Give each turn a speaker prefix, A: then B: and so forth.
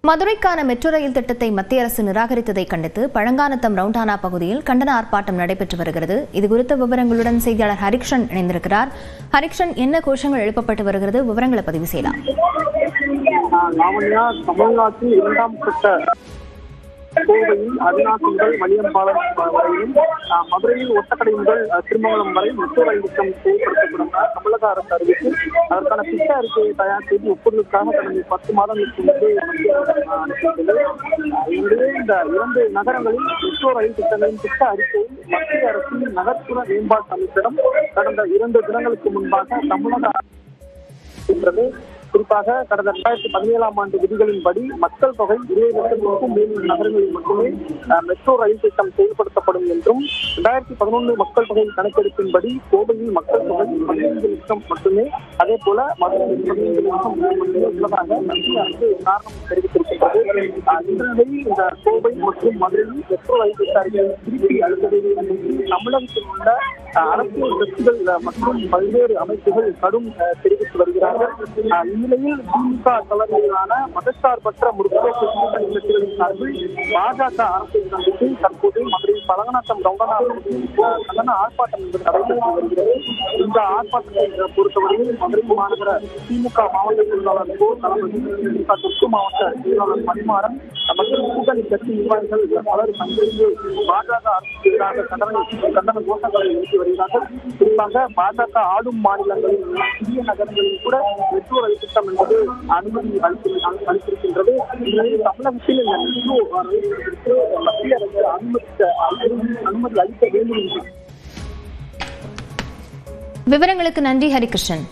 A: மதுரைக்கான metro rail திட்டத்தை மத்திய அரசு நிராகரித்ததை கண்டித்து பழங்கானத்தம் ரவுண்டானா பகுதியில் கண்டன ஆர்ப்பாட்டம் நடைபெற்று வருகிறது. இதுகுறித்த விவரங்களுடன் செய்தியாளர் ஹரிகிருஷ்ணன் இணைந்திருக்கிறார். ஹரிகிருஷ்ணன், என்ன கோஷங்கள் எழுப்பப்பட்டு வருகிறது? விவரங்களை பதிவு செய்யலாம்.
B: தமிழ்நாட்டில் இரண்டாம் கட்ட கோவையில் அவிநாசி முதல் மணியம்பாலம் வரையிலும் மதுரையில் ஒட்டக்கடை முதல் திருமங்கலம் வரை மெட்ரோ ரயில் திட்டம் செயல்படுத்தப்படும் தமிழக அரசு அறிவித்து அதற்கான திட்ட அறிக்கையை தயார் செய்து ஒப்புதலுக்காக கடந்த 10 மாதங்களுக்கு முன்பு இந்த 2 நகரங்களில் மெட்ரோ ரயில் திட்டங்களின் திட்ட அறிக்கையை மத்திய அரசின் நகர்ப்புற மேம்பாட்டு அமைச்சரிடம் கடந்த 2 தினங்களுக்கு முன்பாக தமிழக அரசு குறிப்பாக கடந்த 2017ஆம் ஆண்டு விதிகளின்படி மக்கள் தொகை 20 லட்சத்திற்கும் மேலும் நகரங்களில் மட்டுமே மெட்ரோ ரயில் திட்டம் செயல்படுத்தப்படும் என்றும் 2011 மக்கள் தொகை கணக்கெடுப்பின்படி கோவையில் மக்கள் தொகை 15 லட்சம் மட்டுமே, அதே போல மதுரையில் 15 லட்சம் மட்டுமே உள்ளதாக மத்திய அரசு காரணம் தெரிவித்திருக்கின்றது. இந்நிலையில் இந்த கோவை மற்றும் மதுரையில் மெட்ரோ ரயில் திட்ட அறிக்கையை திருப்பி அளித்ததை தமிழகத்தில் உள்ள அரசியல் கட்சிகள் மற்றும் பல்வேறு அமைப்புகள் கடும் தெரிவித்து வருகிறார்கள். இந்நிலையில் திமுக தலைமையிலான மதசார்பற்ற முற்போக்கு கூட்டணி கட்சிகளின் சார்பில் பாஜக அரசை கண்டித்து தற்போது மதுரையில் பழங்கானத்தம் ரவுண்டானா கண்டன ஆர்ப்பாட்டம் என்பது நடைபெற்று வருகிறது. இந்த ஆர்ப்பாட்டத்தை பொறுத்தவரையில் மதுரை மாநகர திமுக மாவட்ட செயலாளர் தளபதி, திமுக தெற்கு மாவட்ட செயலாளர் மணிமாறன் மற்றும் கூட்டணி கட்சி நிர்வாகிகள் பலர் சந்தித்து பாஜக அரசுக்கு எதிராக கண்டன கோஷங்களை எழுப்பி வருகிறார்கள். குறிப்பாக பாஜக ஆளும் மாநிலங்களில் சிறிய நகரங்களில் கூட மெட்ரோ ரயில் திட்டம் என்பது அனுமதி அளித்திருக்கின்றது. தமிழகத்தில் இந்த மெட்ரோ ரயில் திட்டத்திற்கு மத்திய அரசு அனுமதி அளிக்க வேண்டும் என்று
A: விவரங்களுக்கு நன்றி ஹரிகிருஷ்ணன்.